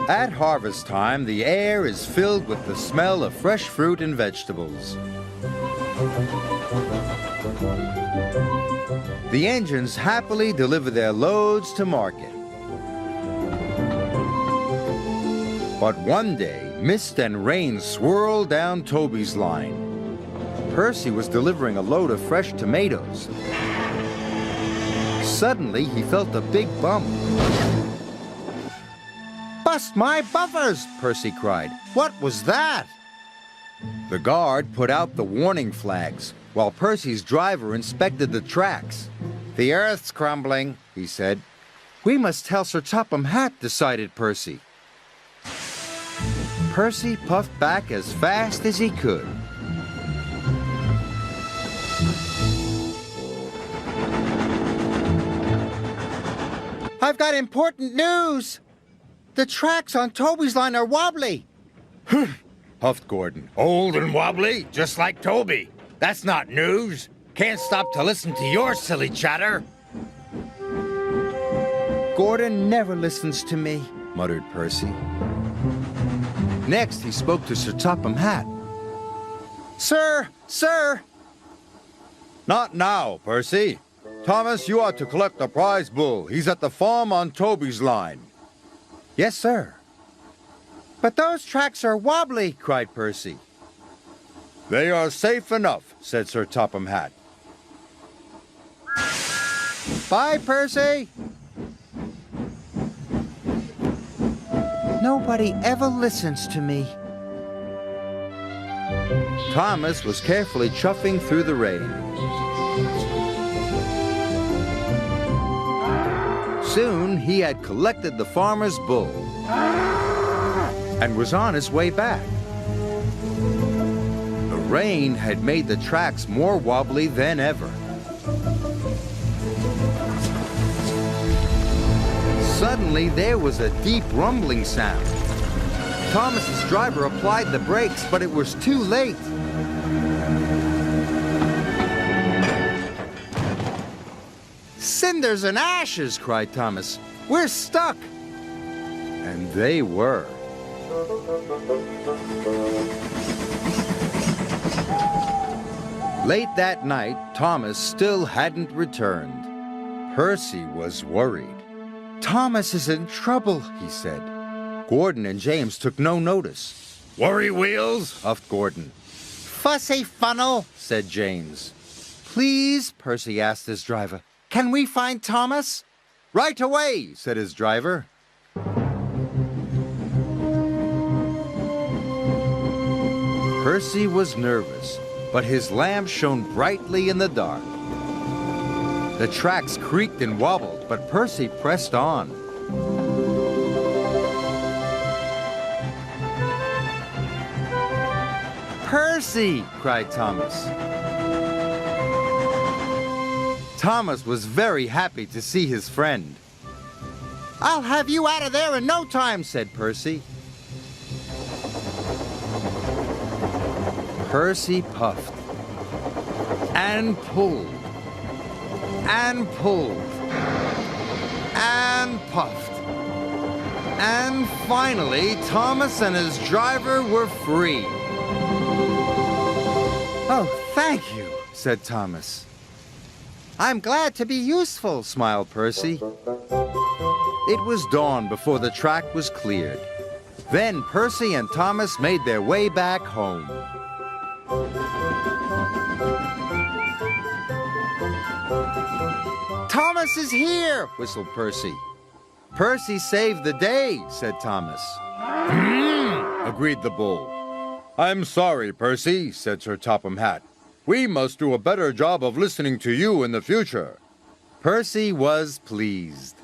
At harvest time, the air is filled with the smell of fresh fruit and vegetables. The engines happily deliver their loads to market. But one day, mist and rain swirled down Toby's line. Percy was delivering a load of fresh tomatoes. Suddenly, he felt a big bump. "Bust my buffers!" Percy cried. "What was that?" The guard put out the warning flags, while Percy's driver inspected the tracks. "The earth's crumbling," he said. "We must tell Sir Topham Hatt," decided Percy. Percy puffed back as fast as he could. "I've got important news! The tracks on Toby's line are wobbly." Huffed Gordon. "Old and wobbly, just like Toby. That's not news. Can't stop to listen to your silly chatter." "Gordon never listens to me," muttered Percy. Next, he spoke to Sir Topham Hatt. "Sir! Sir!" "Not now, Percy. Thomas, you ought to collect the prize bull. He's at the farm on Toby's line." "Yes, sir." "But those tracks are wobbly," cried Percy. "They are safe enough," said Sir Topham Hatt. "Bye, Percy." "Nobody ever listens to me." Thomas was carefully chuffing through the rain. Soon he had collected the farmer's bull and was on his way back. The rain had made the tracks more wobbly than ever. Suddenly there was a deep rumbling sound. Thomas's driver applied the brakes, but it was too late. "Cinders and ashes!" cried Thomas. "We're stuck!" And they were. Late that night, Thomas still hadn't returned. Percy was worried. "Thomas is in trouble," he said. Gordon and James took no notice. "Worry wheels?" huffed Gordon. "Fussy funnel," said James. "Please," Percy asked his driver, "can we find Thomas?" "Right away," said his driver. Percy was nervous, but his lamp shone brightly in the dark. The tracks creaked and wobbled, but Percy pressed on. "Percy!" cried Thomas. Thomas was very happy to see his friend. "I'll have you out of there in no time," said Percy. Percy puffed and pulled and pulled and puffed. And finally, Thomas and his driver were free. "Oh, thank you," said Thomas. "I'm glad to be useful," smiled Percy. It was dawn before the track was cleared. Then Percy and Thomas made their way back home. "Thomas is here," whistled Percy. "Percy saved the day," said Thomas. Agreed the bull. "I'm sorry, Percy," said Sir Topham Hatt. "We must do a better job of listening to you in the future." Percy was pleased.